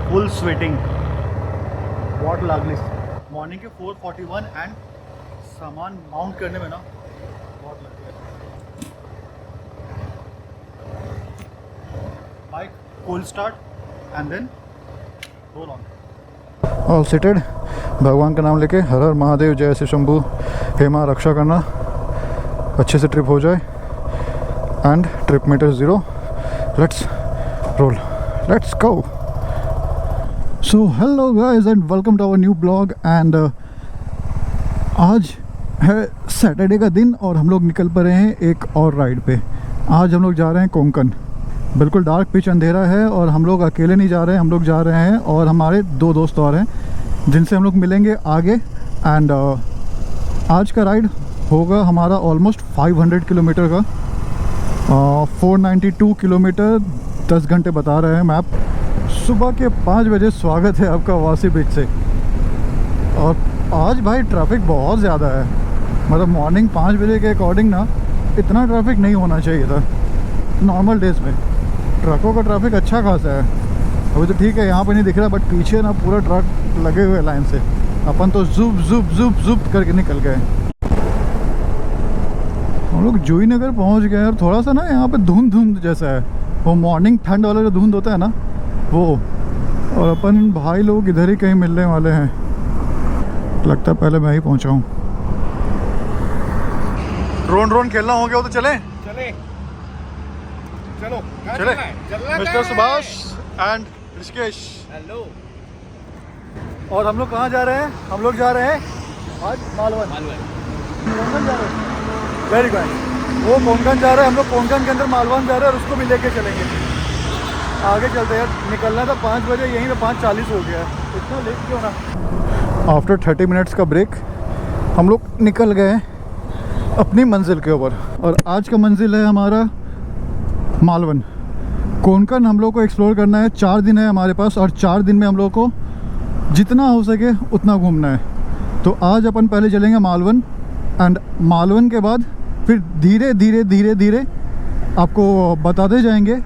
Full sweating बहुत लागली। Morning के 4:41 एंड सामान माउंट करने में ना बहुत लग गया। Bike full start and then roll on. All seated. भगवान का नाम लेके हर हर महादेव, जय श्री शंभू, हेमा रक्षा करना, अच्छे से ट्रिप हो जाए and trip meter 0। Let's roll, let's go. So hello guys and welcome to our new blog. And आज है सैटरडे का दिन और हम लोग निकल पड़े हैं एक और राइड पे। आज हम लोग जा रहे हैं कोंकण। बिल्कुल डार्क पिच अंधेरा है और हम लोग अकेले नहीं जा रहे हैं, हम लोग जा रहे हैं और हमारे 2 दोस्त और हैं जिनसे हम लोग मिलेंगे आगे। एंड आज का राइड होगा हमारा ऑलमोस्ट 500 किलोमीटर का, 492 किलोमीटर, 10 घंटे बता रहे हैं मैप। सुबह के 5 बजे स्वागत है आपका वासी बीच से। और आज भाई ट्रैफिक बहुत ज़्यादा है, मतलब मॉर्निंग 5 बजे के अकॉर्डिंग ना इतना ट्रैफिक नहीं होना चाहिए था। नॉर्मल डेज में ट्रकों का ट्रैफिक अच्छा खासा है। अभी तो ठीक है यहाँ पे नहीं दिख रहा, बट पीछे ना पूरा ट्रक लगे हुए लाइन से। अपन तो जुप जुप जुप जुप करके निकल गए। हम लोग जूही नगर पहुँच गए और थोड़ा सा ना यहाँ पे धुंध धुंध जैसा है, वो मॉर्निंग ठंड वाला जो धुंध होता है ना वो। और अपन भाई लोग इधर ही कहीं मिलने वाले हैं, लगता है पहले मैं ही पहुंचा हूँ। ड्रोन खेलना हो गया हो तो चले चलो चले। Mister Subhash and Rishikesh, hello. और हम लोग कहाँ जा रहे हैं? हम लोग जा रहे हैं आज मालवन कोंकण जा रहे हैं। Very good. वो कोंकण जा रहे हैं, हम लोग कोंकण के अंदर मालवन जा रहे हैं और उसको भी लेके चलेंगे। आगे चलते हैं। निकलना था 5 बजे, यहीं पे 5:40 हो गया है। इतना लेट क्यों ना? आफ्टर 30 मिनट्स का ब्रेक हम लोग निकल गए अपनी मंजिल के ऊपर। और आज का मंजिल है हमारा मालवन। कोंकण हम लोग को एक्सप्लोर करना है। 4 दिन है हमारे पास और 4 दिन में हम लोग को जितना हो सके उतना घूमना है। तो आज अपन पहले चलेंगे मालवन एंड मालवन के बाद फिर धीरे धीरे धीरे धीरे आपको बताते जाएंगे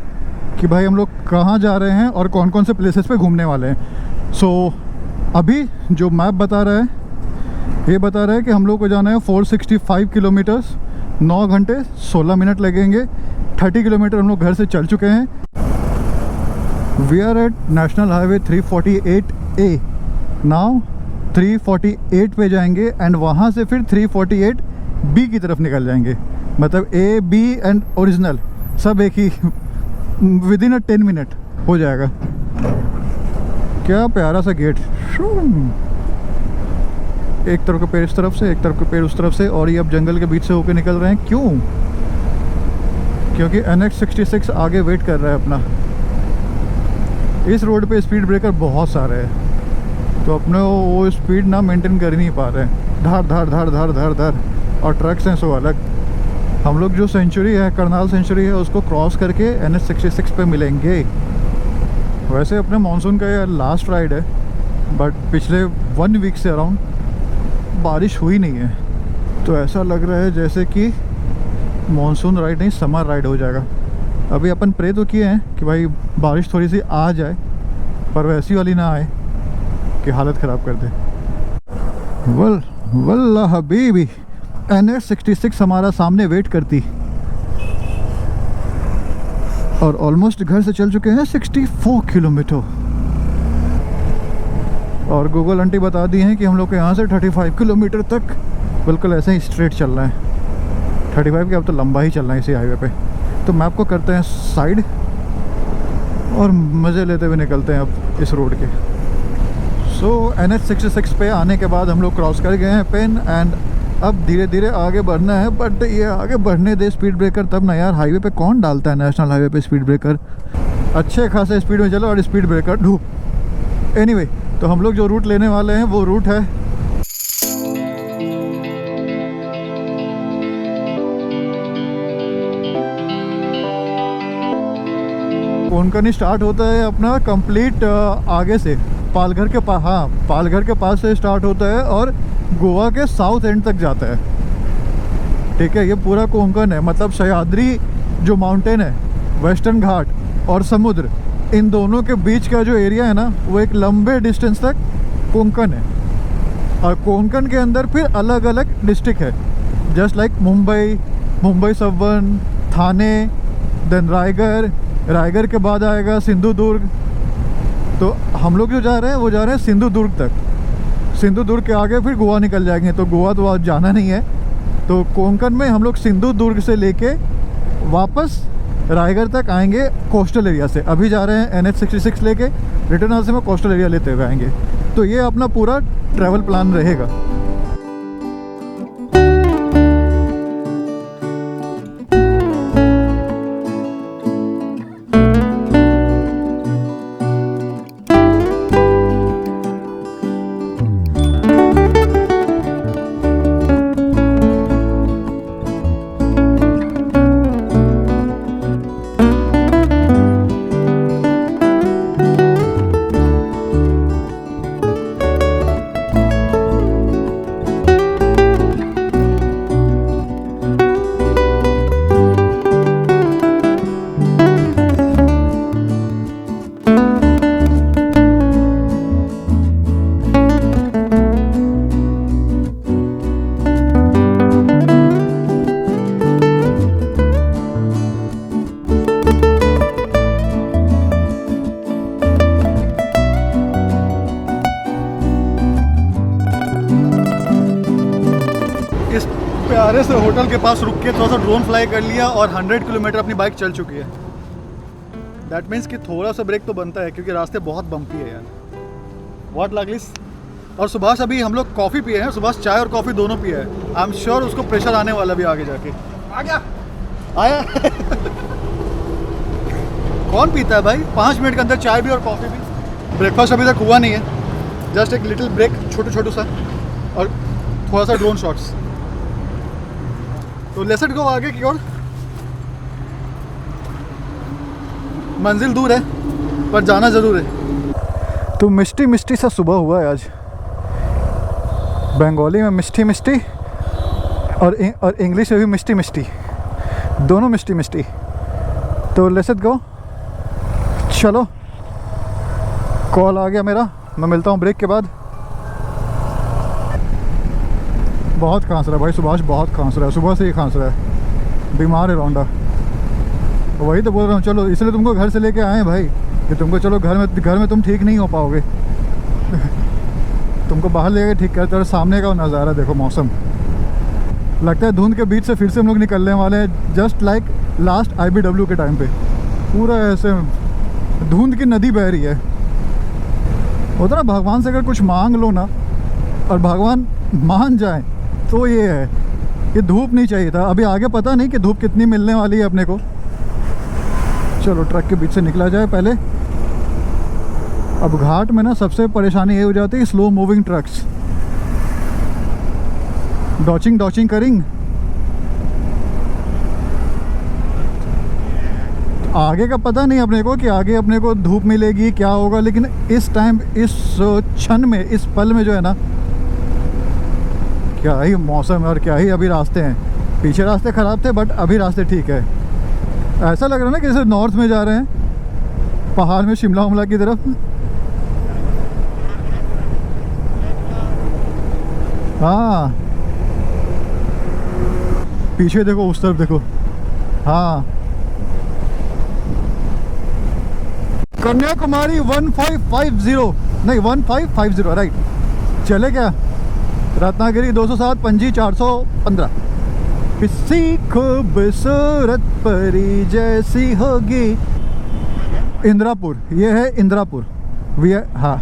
कि भाई हम लोग कहाँ जा रहे हैं और कौन कौन से प्लेसेस पे घूमने वाले हैं। सो अभी जो मैप बता रहा है ये बता रहा है कि हम लोग को जाना है 465 किलोमीटर्स, 9 घंटे 16 मिनट लगेंगे। 30 किलोमीटर हम लोग घर से चल चुके हैं। We are at national highway 348A। Now 348 पे जाएंगे एंड वहाँ से फिर 348B की तरफ निकल जाएंगे। मतलब A, B एंड ओरिजिनल सब एक ही विदिन 10 मिनट हो जाएगा। क्या प्यारा सा गेट। एक तरफ का पेड़ इस तरफ से, एक तरफ का पेड़ उस तरफ से, और ये अब जंगल के बीच से होकर निकल रहे हैं। क्यों? क्योंकि NH66 आगे वेट कर रहा है अपना। इस रोड पे स्पीड ब्रेकर बहुत सारे हैं तो अपने वो स्पीड ना मेंटेन कर ही नहीं पा रहे हैं। धार धार धार धार धार धार। और ट्रक्स हैं सो अलग। हम लोग जो सेंचुरी है, करनाल सेंचुरी है, उसको क्रॉस करके NH66 पे मिलेंगे। वैसे अपने मानसून का ये लास्ट राइड है, बट पिछले 1 वीक से अराउंड बारिश हुई नहीं है। तो ऐसा लग रहा है जैसे कि मॉनसून राइड नहीं, समर राइड हो जाएगा। अभी अपन प्रे तो किए हैं कि भाई बारिश थोड़ी सी आ जाए, पर वैसी वाली ना आए कि हालत ख़राब कर दे। वल्ला हबीबी, NH66 हमारा सामने वेट करती, और ऑलमोस्ट घर से चल चुके हैं 64 किलोमीटर। और गूगल आंटी बता दी हैं कि हम लोग के यहाँ से 35 किलोमीटर तक बिल्कुल ऐसे ही स्ट्रेट चलना है। 35 के अब तो लंबा ही चलना है इसी हाईवे पे। तो मैप को करते हैं साइड और मज़े लेते हुए निकलते हैं अब इस रोड के। सो NH66 पे आने के बाद हम लोग क्रॉस कर गए हैं पेन, एंड अब धीरे धीरे आगे बढ़ना है। बट ये आगे बढ़ने दे स्पीड ब्रेकर तब ना यार, हाईवे पे कौन डालता है नेशनल हाईवे पे स्पीड ब्रेकर। अच्छे खासे स्पीड में चलो और स्पीड ब्रेकर धूप। एनीवे, तो हम लोग जो रूट लेने वाले हैं वो रूट है कोंकणी। स्टार्ट होता है अपना कंप्लीट आगे से पालघर के पास, हाँ पालघर के पास से स्टार्ट होता है और गोवा के साउथ एंड तक जाता है। ठीक है, ये पूरा कोंकण है, मतलब सह्याद्री जो माउंटेन है, वेस्टर्न घाट और समुद्र, इन दोनों के बीच का जो एरिया है ना, वो एक लंबे डिस्टेंस तक कोंकण है। और कोंकण के अंदर फिर अलग अलग डिस्ट्रिक्ट है, जस्ट लाइक मुंबई सबवन, थाने, देन रायगढ़ के बाद आएगा सिंधुदुर्ग। तो हम लोग जो जा रहे हैं वो जा रहे हैं सिंधुदुर्ग तक। सिंधुदुर्ग के आगे फिर गोवा निकल जाएंगे, तो गोवा तो आज जाना नहीं है। तो कोंकण में हम लोग सिंधुदुर्ग से लेके वापस रायगढ़ तक आएंगे कोस्टल एरिया से। अभी जा रहे हैं NH66 लेके, रिटर्न हाउस में कोस्टल एरिया लेते हुए आएंगे। तो ये अपना पूरा ट्रैवल प्लान रहेगा। प्यारे से होटल के पास रुक के थोड़ा सा ड्रोन फ्लाई कर लिया और 100 किलोमीटर अपनी बाइक चल चुकी है। दैट मीन्स कि थोड़ा सा ब्रेक तो बनता है क्योंकि रास्ते बहुत बम्पी है यार। व्हाट लागलिस। और सुभाष, अभी हम लोग कॉफ़ी पिए हैं, सुभाष चाय और कॉफ़ी दोनों पिए हैं। आई एम श्योर उसको प्रेशर आने वाला भी आगे जाके। आ गया आया कौन पीता है भाई 5 मिनट के अंदर चाय भी और कॉफ़ी भी। ब्रेकफास्ट अभी तक हुआ नहीं है, जस्ट एक लिटिल ब्रेक, छोटू सा, और थोड़ा सा ड्रोन शॉट्स। तो लेट्स गो आगे की ओर। मंजिल दूर है पर जाना ज़रूर है। तो मिष्टी सा सुबह हुआ है आज। बंगाली में मिष्टी और इंग्लिश में भी मिष्टी, दोनों मिष्टी। तो लेट्स गो, चलो। कॉल आ गया मेरा, मैं मिलता हूँ ब्रेक के बाद। बहुत खांस रहा है भाई सुभाष, बहुत खांस रहा है, सुबह से ही खांस रहा है, बीमार है रौंडा। वही तो बोल रहा हूँ, चलो इसलिए तुमको घर से लेके आए हैं भाई कि तुमको चलो घर में तुम ठीक नहीं हो पाओगे तुमको बाहर लेके ठीक करते। और सामने का नज़ारा देखो, मौसम लगता है धुंध के बीच से फिर से हम लोग निकलने वाले हैं, जस्ट लाइक लास्ट IBW के टाइम पे। पूरा ऐसे धुंध की नदी बह रही है। होता ना, भगवान से अगर कुछ मांग लो ना और भगवान मान जाए तो ये है कि धूप नहीं चाहिए था। अभी आगे पता नहीं कि धूप कितनी मिलने वाली है अपने को। चलो ट्रक के बीच से निकला जाए पहले। अब घाट में ना सबसे परेशानी ये हो जाती है, स्लो मूविंग ट्रक्स डॉचिंग करेंगे। आगे का पता नहीं अपने को कि आगे अपने को धूप मिलेगी क्या होगा, लेकिन इस टाइम, इस क्षण में, इस पल में जो है ना क्या ही मौसम है और क्या ही अभी रास्ते हैं। पीछे रास्ते ख़राब थे बट अभी रास्ते ठीक है। ऐसा लग रहा है ना कि जैसे नॉर्थ में जा रहे हैं, पहाड़ में, शिमला उमला की तरफ। हाँ पीछे देखो, उस तरफ देखो। हाँ कन्याकुमारी 1550 नहीं 1550 राइट। चले क्या? रत्नागिरी 207, पणजी 415। किसी खूबसूरत परी जैसी होगी। इंद्रापुर, ये है इंद्रापुर। हाँ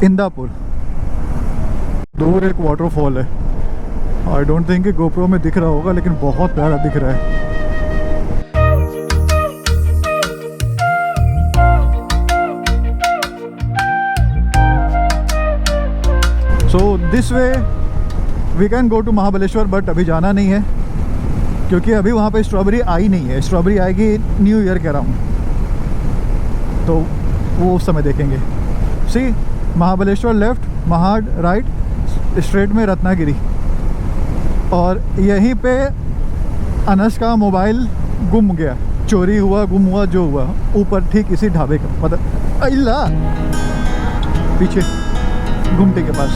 इंदापुर। दूर एक वाटरफॉल है। आई डोंट थिंक कि गोप्रो में दिख रहा होगा, लेकिन बहुत प्यारा दिख रहा है। So this way we can go to Mahabaleshwar, but अभी जाना नहीं है क्योंकि अभी वहाँ पे स्ट्रॉबेरी आई नहीं है। स्ट्रॉबेरी आएगी न्यू ईयर के अराउंड, तो वो उस समय देखेंगे। See Mahabaleshwar left, Mahad right, straight में रत्नागिरी। और यहीं पे अनस का मोबाइल गुम गया, चोरी हुआ, गुम हुआ, जो हुआ, ऊपर ठीक इसी ढाबे का, मतलब अल्लाह पीछे गुमटी के पास।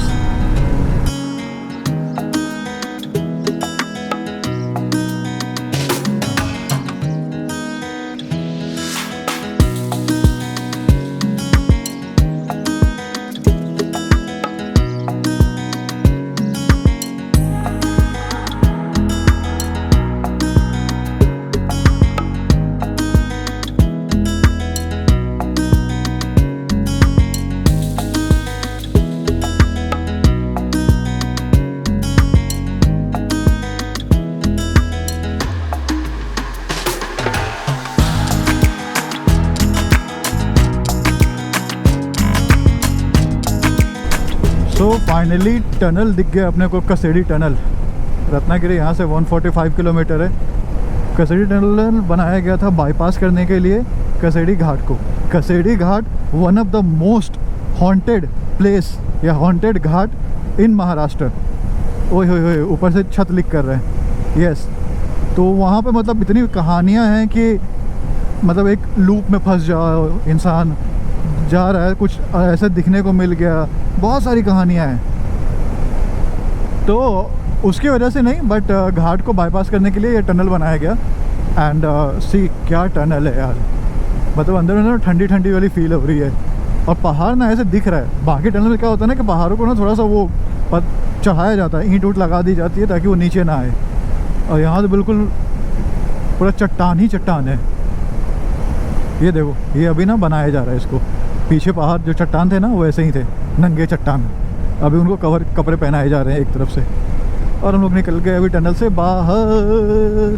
तो फाइनली टनल दिख गया अपने को, कसेड़ी टनल। रत्नागिरी यहाँ से 145 किलोमीटर है। कसेड़ी टनल बनाया गया था बाईपास करने के लिए कसेड़ी घाट को। Kasedi ghat one of the most haunted place या हॉन्टेड घाट इन महाराष्ट्र। ओए होए होए, ऊपर से छत लिख कर रहे हैं। यस, तो वहाँ पे मतलब इतनी कहानियाँ हैं कि मतलब एक लूप में फंस जाओ, इंसान जा रहा है, कुछ ऐसा दिखने को मिल गया, बहुत सारी कहानियाँ हैं। तो उसकी वजह से नहीं, बट घाट को बाईपास करने के लिए ये टनल बनाया गया। एंड सी क्या टनल है यार, मतलब अंदर अंदर ठंडी ठंडी वाली फील हो रही है। और पहाड़ ना ऐसे दिख रहा है। बाकी टनल में क्या होता है ना कि पहाड़ों को ना थोड़ा सा वो चढ़ाया जाता है, ईंट ऊँट लगा दी जाती है ताकि वो नीचे ना आए। और यहाँ तो बिल्कुल पूरा चट्टान ही चट्टान है। ये देखो, ये अभी ना बनाया जा रहा है इसको। पीछे पहाड़ जो चट्टान थे ना वो ऐसे ही थे, नंगे चट्टान। अभी उनको कपड़े पहनाए जा रहे हैं एक तरफ से। और हम लोग निकल गए अभी टनल से बाहर।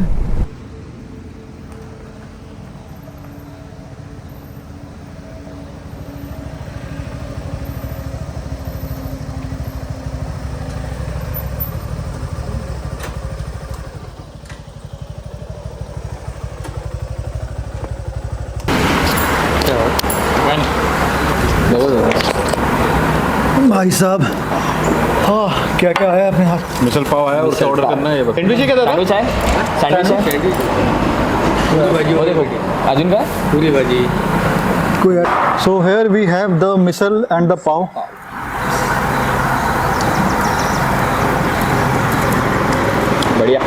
भाई साहब, हाँ क्या क्या है अपने हाथ? मिसल पाव आया, उसका ऑर्डर करना है। सैंडविच क्या था? सैंडविच है, सैंडविच है। वो देखो अर्जुन का puri bhaji. So here we have the misal and the pav. बढ़िया।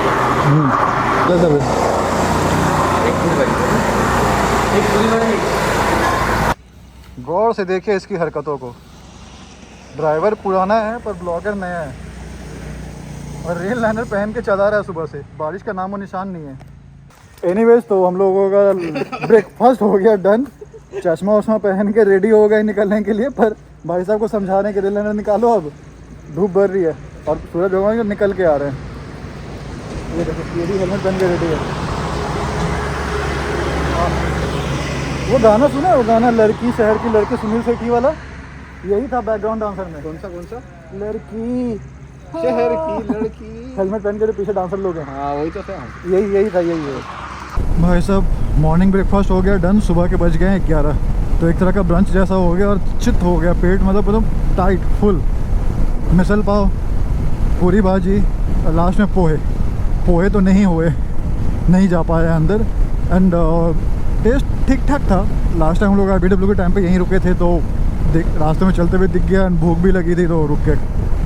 गौर से देखिए इसकी हरकतों को। ड्राइवर पुराना है पर ब्लॉगर नया है, और रेल लाइनर पहन के चला रहा है सुबह से। बारिश का नामो निशान नहीं है। एनीवेज, तो हम लोगों का ब्रेकफास्ट हो गया डन। चश्मा वश्मा पहन के रेडी हो गए निकलने के लिए, पर भाई साहब को समझा रहे हैं कि रेल लाइनर निकालो, अब धूप बढ़ रही है और सूरज भगवान निकल के आ रहे हैं। ये देखो, ये भी हेलमेट पहन के रेडी है। वो गाना सुना है, वो गाना लड़की शहर की लड़की, सुनील शेट्टी वाला, यही था बैकग्राउंड डांसर में। कौन सा लड़की शहर की लड़की, हेलमेट पहन के जो पीछे डांसर लोग हैं। हाँ वही तो था। यही था, यही है। भाई साहब मॉर्निंग ब्रेकफास्ट हो गया डन। सुबह के बज गए हैं 11, तो एक तरह का ब्रंच जैसा हो गया और चित हो गया पेट, मतलब एकदम टाइट फुल। मिसल पाव, पूरी भाजी, लास्ट में पोहे तो नहीं हुए, नहीं जा पाया अंदर। एंड टेस्ट ठीक ठाक था। लास्ट टाइम हम लोग BW के टाइम पे यहीं रुके थे, तो रास्ते में चलते हुए दिख गया, भूख भी लगी थी तो रुक के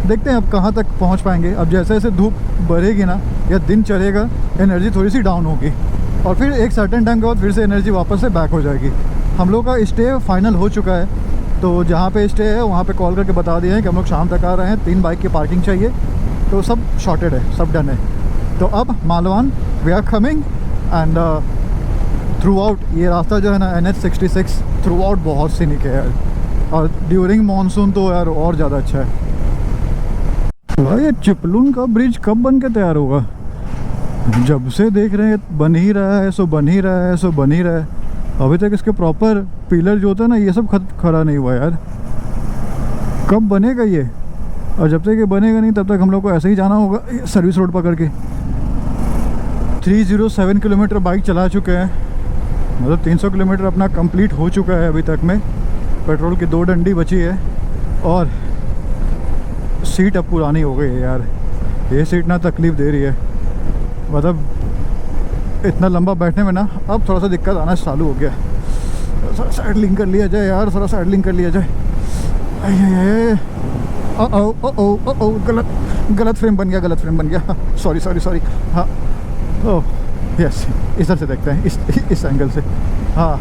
देखते हैं अब कहाँ तक पहुँच पाएंगे। अब जैसे जैसे धूप बढ़ेगी ना या दिन चढ़ेगा, एनर्जी थोड़ी सी डाउन होगी और फिर एक सर्टेन टाइम के बाद फिर से एनर्जी वापस से बैक हो जाएगी। हम लोग का स्टे फाइनल हो चुका है, तो जहाँ पे स्टे है वहाँ पे कॉल करके बता दिए हैं कि हम लोग शाम तक आ रहे हैं, 3 बाइक की पार्किंग चाहिए, तो सब शॉर्टेड है, सब डन है। तो अब Malvan we are coming and throughout ये रास्ता जो है ना NH66 थ्रू आउट बहुत सीनिक है यार, और ड्यूरिंग मानसून तो यार और ज़्यादा अच्छा है भाई। ये चिपलून का ब्रिज कब बन के तैयार होगा? जब से देख रहे हैं बन ही रहा है, सो बन ही रहा है, सो बन ही रहा है। अभी तक इसके प्रॉपर पिलर जो होता है ना ये सब खड़ा नहीं हुआ यार। कब बनेगा ये? और जब तक ये बनेगा नहीं तब तक हम लोग को ऐसे ही जाना होगा सर्विस रोड पकड़ के। 307 किलोमीटर बाइक चला चुके हैं, मतलब 300 किलोमीटर अपना कंप्लीट हो चुका है अभी तक में। पेट्रोल की 2 डंडी बची है और सीट अब पुरानी हो गई है यार। ये सीट ना तकलीफ़ दे रही है, मतलब इतना लंबा बैठने में ना अब थोड़ा सा दिक्कत आना चालू हो गया। थोड़ा साइडलिंग कर लिया जाए यार, थोड़ा साइडलिंग कर लिया जाए। ओ गलत फ्रेम बन गया, सॉरी। हाँ ओह यस, इधर से देखते हैं, इस एंगल से। हाँ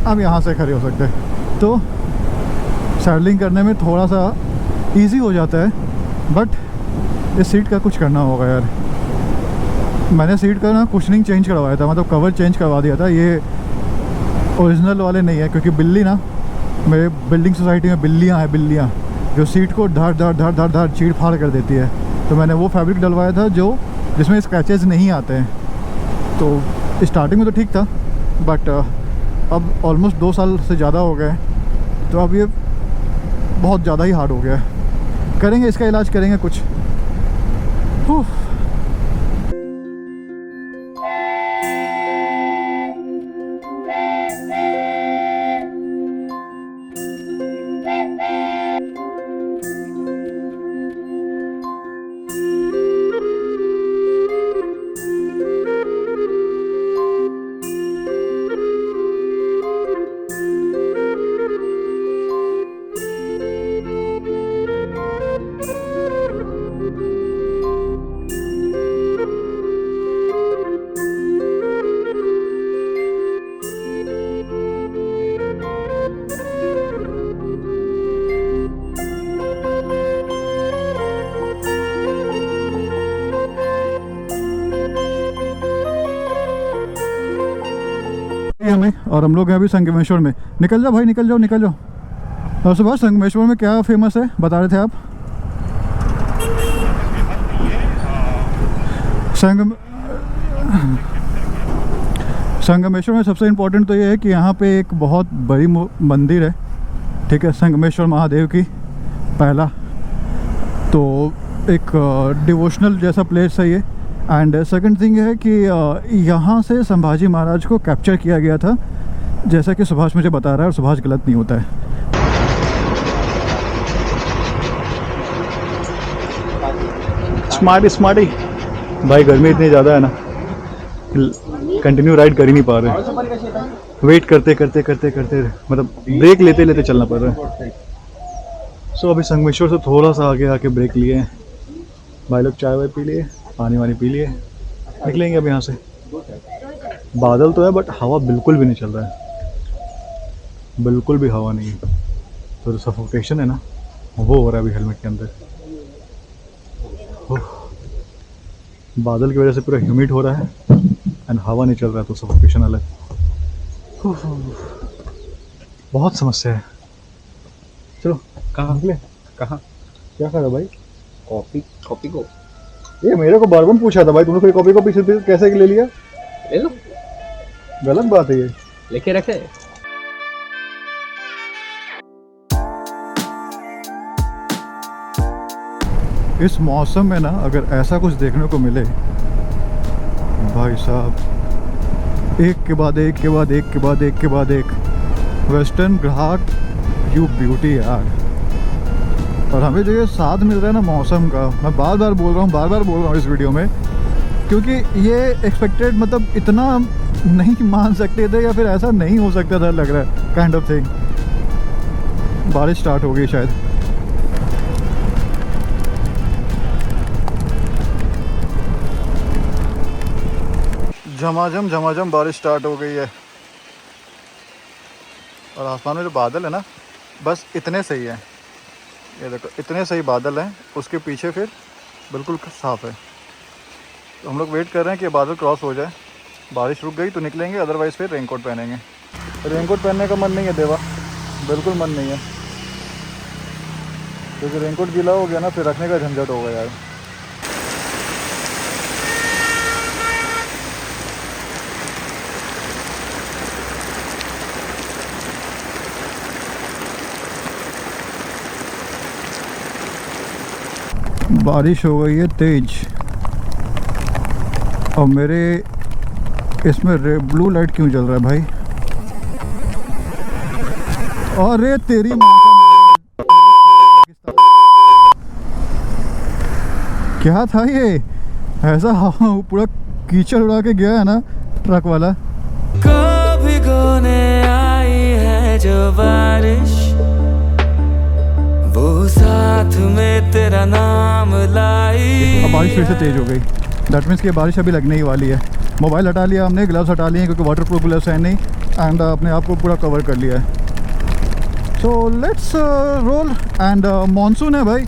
अब यहाँ से खड़े हो सकते हैं, तो साइडलिंग करने में थोड़ा सा इजी हो जाता है। बट इस सीट का कुछ करना होगा यार। मैंने सीट का ना कुशनिंग चेंज करवाया था, मतलब कवर चेंज करवा दिया था। ये ओरिजिनल वाले नहीं है, क्योंकि बिल्ली ना, मेरे बिल्डिंग सोसाइटी में बिल्लियाँ जो सीट को धार चीड़ फाड़ कर देती है। तो मैंने वो फैब्रिक डलवाया था जिसमें स्क्रैचेस नहीं आते हैं। तो स्टार्टिंग में तो ठीक था, बट अब ऑलमोस्ट 2 साल से ज़्यादा हो गए, तो अब ये बहुत ज़्यादा ही हार्ड हो गया है। करेंगे इसका इलाज, करेंगे कुछ। हमें, और हम लोग हैं अभी संगमेश्वर में। निकल जाओ भाई, निकल जाओ। और सुबह संगमेश्वर में क्या फेमस है बता रहे थे आप? संगमेश्वर में सबसे इम्पोर्टेंट तो ये है कि यहाँ पे एक बहुत बड़ी मंदिर है, ठीक है, संगमेश्वर महादेव की। पहला तो एक डिवोशनल जैसा प्लेस है ये। एंड सेकंड थिंग है कि यहाँ से संभाजी महाराज को कैप्चर किया गया था, जैसा कि सुभाष मुझे बता रहा है, और सुभाष गलत नहीं होता है। स्मार्टी भाई, गर्मी इतनी ज़्यादा है ना, कंटिन्यू राइड कर ही नहीं पा रहे। वेट करते मतलब ब्रेक लेते चलना पड़ रहा है। सो अभी संगमेश्वर से थोड़ा सा आगे आके ब्रेक लिए हैं भाई लोग, चाय वाय पी लिए, पानी वानी पी लिए, निकलेंगे अब यहाँ से। बादल तो है बट हवा बिल्कुल भी नहीं चल रहा है, बिल्कुल भी हवा नहीं है। तो सफोकेशन है ना वो हो रहा है अभी हेलमेट के अंदर। बादल की वजह से पूरा ह्यूमिड हो रहा है एंड हवा नहीं चल रहा है, तो सफोकेशन अलग। बहुत समस्या है। चलो कहाँ निकले? कहाँ क्या कर रहा भाई? कॉपी को ये मेरे को बार-बार पूछा था भाई, तुमने कोई कॉपी से कैसे ले लिया? ले लो, गलत बात है ये, लेके रखे। इस मौसम में ना अगर ऐसा कुछ देखने को मिले भाई साहब, एक के बाद एक वेस्टर्न घाट व्यू ब्यूटी यार। और हमें जो ये साथ मिल रहा है ना मौसम का, मैं बार बार बोल रहा हूँ इस वीडियो में, क्योंकि ये एक्सपेक्टेड मतलब इतना नहीं मान सकते थे या फिर ऐसा नहीं हो सकता था, लग रहा है काइंड ऑफ थिंग। बारिश स्टार्ट हो गई शायद। झमाझम बारिश स्टार्ट हो गई है और आसमान में जो बादल है ना, बस इतने सही है। ये देखो इतने सही बादल हैं, उसके पीछे फिर बिल्कुल साफ़ है। तो हम लोग वेट कर रहे हैं कि बादल क्रॉस हो जाए, बारिश रुक गई तो निकलेंगे, अदरवाइज़ फिर रेनकोट पहनेंगे। रेनकोट पहनने का मन नहीं है देवा, बिल्कुल मन नहीं है, क्योंकि रेनकोट गीला हो गया ना फिर रखने का झंझट होगा यार। बारिश हो गई है तेज और मेरे इसमें ब्लू लाइट क्यों जल रहा है भाई? अरे तेरी माँ का क्या था ये? ऐसा पूरा कीचड़ उड़ा के गया है ना ट्रक वाला। कभी गोने आई है जो बारिश, वो साथ में तेरा नाम लाई। अब बारिश फिर से तेज हो गई, दैट मीन्स कि बारिश अभी लगने ही वाली है। मोबाइल हटा लिया हमने, ग्लव्स हटा लिए क्योंकि वाटर प्रूफ ग्लव्स है नहीं, एंड अपने आप को पूरा कवर कर लिया है। So let's roll. And monsoon है भाई,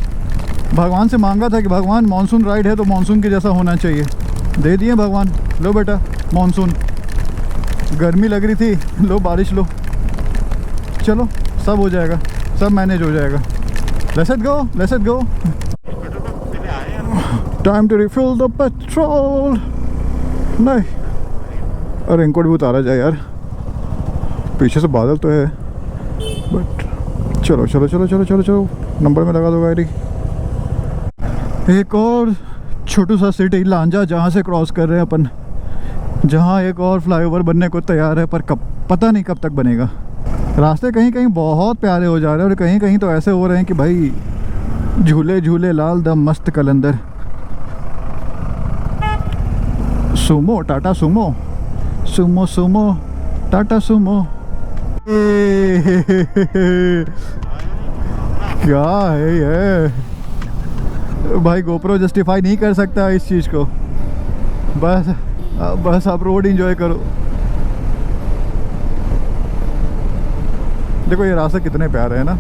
भगवान से मांगा था कि भगवान मानसून राइड है तो मानसून के जैसा होना चाहिए, दे दिए भगवान। लो बेटा मानसून, गर्मी लग रही थी, लो बारिश लो। चलो सब हो जाएगा, सब मैनेज हो जाएगा। Let's it go. Time to refill the petrol. नहीं, और रेनकोट भी उतारा जाए यार, पीछे से बादल तो है, बट चलो नंबर में लगा दो गाड़ी। एक और छोटू सा सिटी लांजा जहाँ से क्रॉस कर रहे हैं अपन, जहाँ एक और फ्लाईओवर बनने को तैयार है, पर कब पता नहीं कब तक बनेगा। रास्ते कहीं कहीं बहुत प्यारे हो जा रहे हैं और कहीं कहीं तो ऐसे हो रहे हैं कि भाई झूले झूले लाल दम मस्त Qalandar. Sumo Tata Sumo, Sumo Tata Sumo. क्या है ये भाई? गोप्रो जस्टिफाई नहीं कर सकता इस चीज़ को। बस आप रोड एंजॉय करो। देखो ये रास्ते कितने प्यारे हैं ना,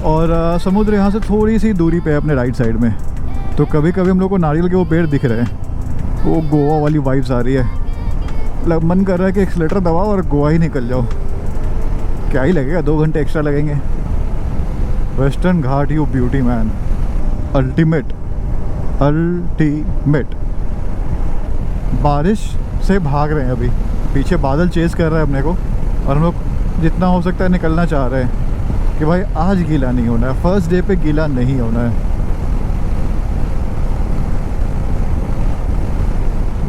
और समुद्र यहाँ से थोड़ी सी दूरी पे है अपने राइट साइड में। तो कभी कभी हम लोग को नारियल के वो पेड़ दिख रहे हैं, वो गोवा वाली वाइब्स आ रही है। मन कर रहा है कि एक्सीलेटर दबाओ और गोवा ही निकल जाओ। क्या ही लगेगा, 2 घंटे एक्स्ट्रा लगेंगे। Western Ghat you beauty man, ultimate. बारिश से भाग रहे हैं अभी, पीछे बादल चेज़ कर रहा है अपने को, और हम लोग जितना हो सकता है निकलना चाह रहे हैं कि भाई आज गीला नहीं होना है, फर्स्ट डे पे गीला नहीं होना है।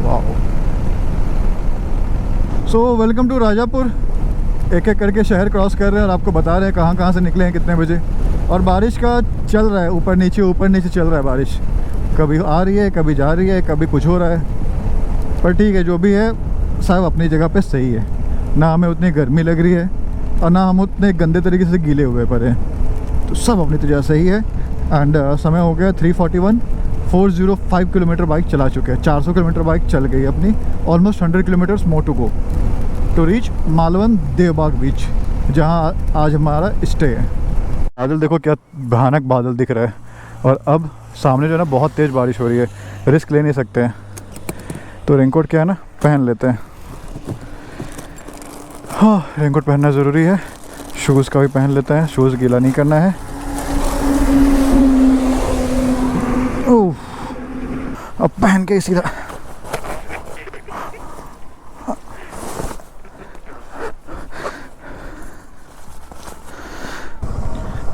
Wow. So welcome to Rajapur. एक एक करके शहर क्रॉस कर रहे हैं और आपको बता रहे हैं कहाँ से निकले हैं, कितने बजे। और बारिश का चल रहा है, ऊपर नीचे चल रहा है बारिश, कभी आ रही है, कभी जा रही है, कभी कुछ हो रहा है। पर ठीक है, जो भी है सब अपनी जगह पे सही है। ना हमें उतनी गर्मी लग रही है और ना हम उतने गंदे तरीके से गीले हुए पड़े हैं, तो सब अपनी जगह सही है। एंड समय हो गया 3:41, 405 किलोमीटर बाइक चला चुके हैं। 400 किलोमीटर बाइक चल गई अपनी, almost 100 kilometres more to go to reach Malvan Devbag beach, जहाँ आज हमारा स्टे है। बादल देखो क्या भयानक बादल दिख रहा है, और अब सामने जो है ना बहुत तेज़ बारिश हो रही है, रिस्क ले नहीं सकते हैं, तो रेनकोट क्या है ना पहन लेते हैं। हाँ, रेनकोट पहनना ज़रूरी है। शूज़ का भी पहन लेते हैं, शूज़ गीला नहीं करना है। ओह, अब पहन के सीधा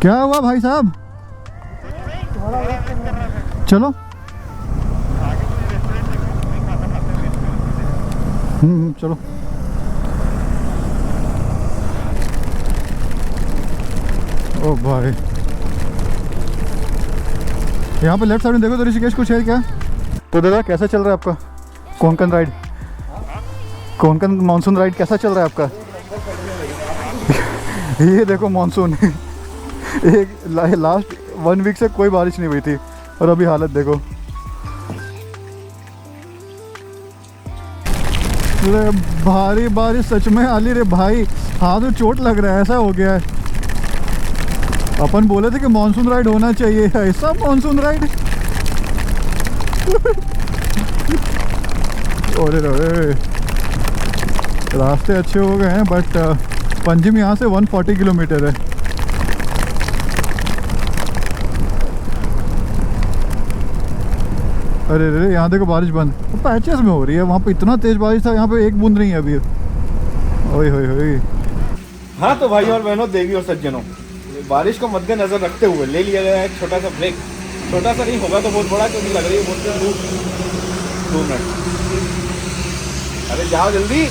क्या हुआ भाई साहब? चलो चलो। ओ भाई यहाँ पे लेफ्ट साइड में देखो तो ऋषिकेश कुछ है क्या? तो दादा कैसा चल रहा है आपका Konkan ride? Konkan monsoon ride कैसा चल रहा है आपका? ये देखो मानसून एक लास्ट 1 वीक से कोई बारिश नहीं हुई थी और अभी हालत देखो। अरे भारी बारिश सच में आली रे भाई, हाथ में चोट लग रहा है, ऐसा हो गया है। अपन बोले थे कि मानसून राइड होना चाहिए, ऐसा मानसून राइड। अरे रास्ते अच्छे हो गए हैं बट पंजिम यहाँ से 140 किलोमीटर है। अरे अरे यहाँ देखो बारिश बंद, तो पैचेस में हो रही है, वहाँ पे इतना तेज बारिश था, यहाँ पे एक बूंद नहीं है अभी। ओए होए होए। हाँ तो भाई और बहनों, देवी और सज्जनों, बारिश को मद्देनजर रखते हुए ले लिया गया एक छोटा सा ब्रेक। छोटा सा नहीं होगा तो बहुत बड़ा, क्योंकि लग रही है बहुत दूर। 2 मिनट, अरे जाओ जल्दी।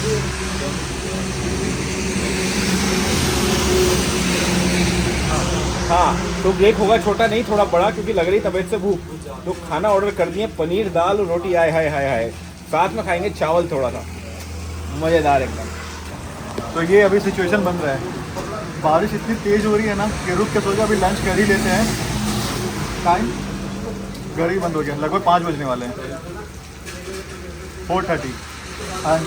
हाँ तो ब्रेक होगा छोटा नहीं, थोड़ा बड़ा, क्योंकि लग रही तबीयत से भूख। तो खाना ऑर्डर कर दिए, पनीर दाल और रोटी। आए हाय हाय हाय, साथ में खाएंगे चावल थोड़ा सा, मज़ेदार एकदम। तो ये अभी सिचुएशन बन रहा है, बारिश इतनी तेज़ हो रही है ना कि रुक के सोचा अभी लंच कर ही लेते हैं। टाइम घर ही बंद हो गया, लगभग 5 बजने वाले हैं, 4:30। एंड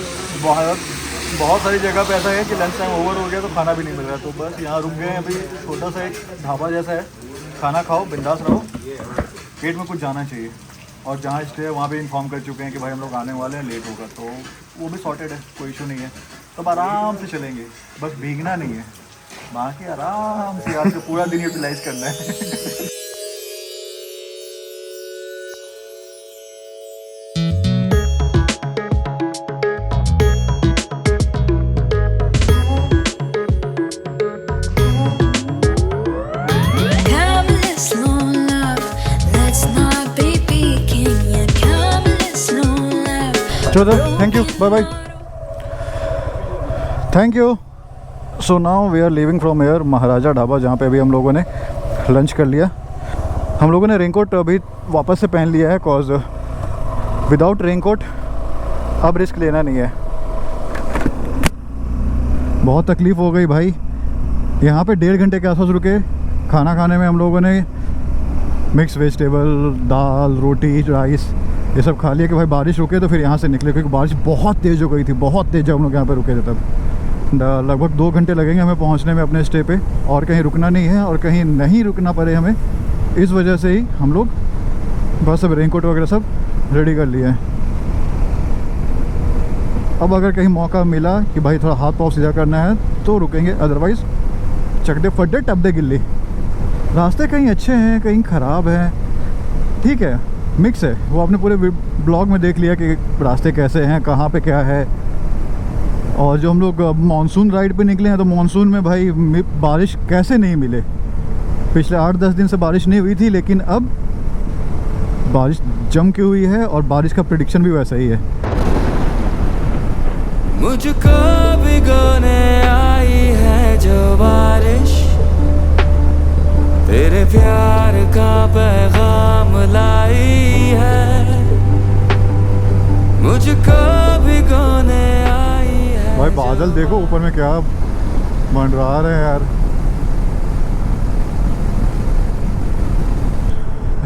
बहुत सारी जगह पे ऐसा है कि लंच टाइम ओवर हो गया तो खाना भी नहीं मिल रहा। तो बस यहाँ रुक गए हैं अभी, छोटा सा एक ढाबा जैसा है, खाना खाओ बिंदास रहो, पेट में कुछ जाना चाहिए। और जहाँ स्टे है वहाँ भी इन्फॉर्म कर चुके हैं कि भाई हम लोग आने वाले हैं, लेट होगा, तो वो भी सॉर्टेड है, कोई इशू नहीं है। तो आराम से चलेंगे, बस भीगना नहीं है, बाकी आराम से आपको पूरा दिन यूटिलाइज करना है। चलो thank you, bye bye, thank you. So now we are leaving from air Maharaja dhaba, जहाँ पे अभी हम लोगों ने लंच कर लिया। हम लोगों ने रेनकोट अभी वापस से पहन लिया है, कॉज विदाउट रेनकोट अब रिस्क लेना नहीं है। बहुत तकलीफ़ हो गई भाई, यहाँ पे 1.5 घंटे के आसपास रुके। खाना खाने में हम लोगों ने मिक्स वेजिटेबल, दाल, रोटी, राइस ये सब खा लिया कि भाई बारिश रुके तो फिर यहाँ से निकले, क्योंकि बारिश बहुत तेज़ हो गई थी, बहुत तेज़। जब हम लोग यहाँ पे रुके थे तब लगभग 2 घंटे लगेंगे हमें पहुँचने में अपने स्टे पे, और कहीं रुकना नहीं है और कहीं नहीं रुकना पड़े हमें, इस वजह से ही हम लोग बस अब रेनकोट वगैरह सब रेडी कर लिए हैं। अब अगर कहीं मौका मिला कि भाई थोड़ा हाथ पाँव सीधा करना है तो रुकेंगे, अदरवाइज़ चकदे फड्डे टब्दे गिल्ली। रास्ते कहीं अच्छे हैं, कहीं ख़राब हैं, ठीक है, मिक्स है। वो आपने पूरे ब्लॉग में देख लिया कि रास्ते कैसे हैं, कहाँ पे क्या है। और जो हम लोग मानसून राइड पे निकले हैं, तो मानसून में भाई बारिश कैसे नहीं मिले। पिछले 8-10 दिन से बारिश नहीं हुई थी, लेकिन अब बारिश जम के हुई है और बारिश का प्रेडिक्शन भी वैसा ही है। मुझको भिगोने आई है जो बारिश, तेरे प्यार का पैगाम लाई है, मुझको भिगोने आई है। भाई बादल देखो ऊपर में क्या मंडरा रहे हैं यार।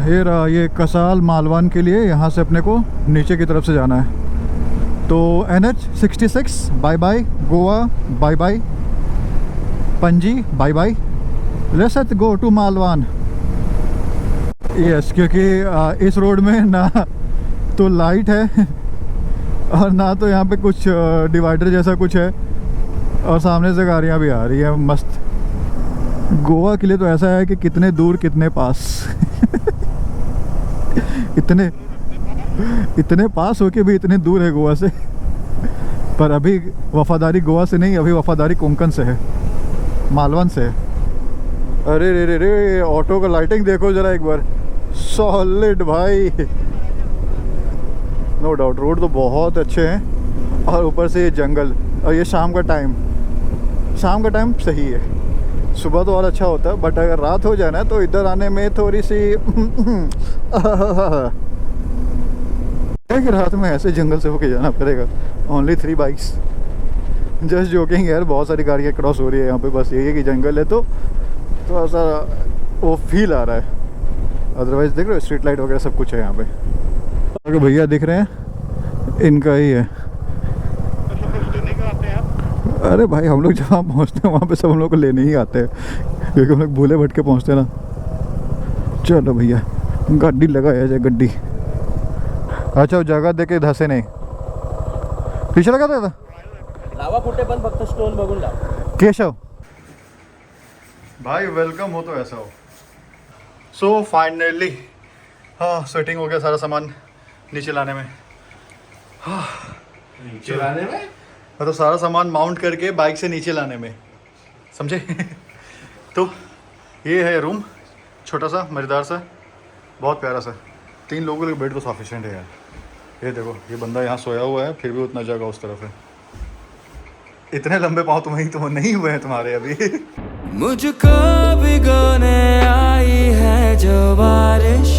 ये रहा ये कसाल मालवान के लिए, यहाँ से अपने को नीचे की तरफ से जाना है। तो NH66 bye bye, Goa bye bye, Panaji bye bye, let's go to Malvan. Yes, क्योंकि इस रोड में ना तो लाइट है और ना तो यहाँ पे कुछ डिवाइडर जैसा कुछ है, और सामने से गाड़ियाँ भी आ रही है मस्त। गोवा के लिए तो ऐसा है कि कितने दूर कितने पास इतने पास होके भी इतने दूर है गोवा से। पर अभी वफादारी गोवा से नहीं, अभी वफादारी कोंकण से है, मालवन से है। अरे रे रे रे, ऑटो का लाइटिंग देखो ज़रा एक बार, सॉलिड भाई, नो डाउट। रोड तो बहुत अच्छे हैं और ऊपर से ये जंगल, और ये शाम का टाइम सही है। सुबह तो और अच्छा होता है, बट अगर रात हो जाए ना तो इधर आने में थोड़ी सी है कि रात में ऐसे जंगल से होके जाना पड़ेगा। ओनली 3 बाइक्स, जस्ट जोकिंग यार। बहुत सारी गाड़ियाँ क्रॉस हो रही है यहाँ पे, बस यही है कि जंगल है तो थोड़ा सा वो फील आ रहा है। अदरवाइज देख रहे हो स्ट्रीट लाइट वगैरह सब कुछ है यहाँ पे। अगर भैया दिख रहे हैं इनका ही है। अरे भाई हम लोग जहाँ पहुँचते हैं वहाँ पे सब हम लोग को लेने ही आते हैं, क्योंकि हम लोग भूले भटके पहुँचते हैं ना। चलो भैया गाड़ी लगाया जाए, गड्डी। अच्छा वो जगह दे के धसे नहीं, पीछे लगा था लावा कुठे पण फक्त स्टोन बघून लाव। केशव भाई वेलकम हो तो ऐसा हो। सो फाइनली हाँ सेटिंग हो गया सारा सामान नीचे लाने में। नीचे लाने में मतलब सारा सामान माउंट करके बाइक से नीचे लाने में, समझे। तो ये है रूम, छोटा सा मज़ेदार सा, बहुत प्यारा सा। 3 लोगों के बेड तो सफिशिएंट है यार। ये देखो ये बंदा यहाँ सोया हुआ है, फिर भी उतना जगह उस तरफ है। इतने लंबे पाँव तुम्हें तो नहीं हुए हैं तुम्हारे अभी। मुझको भिगोने आई है जो बारिश,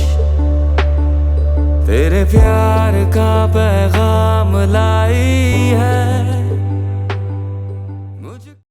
तेरे प्यार का पैगाम लाई है।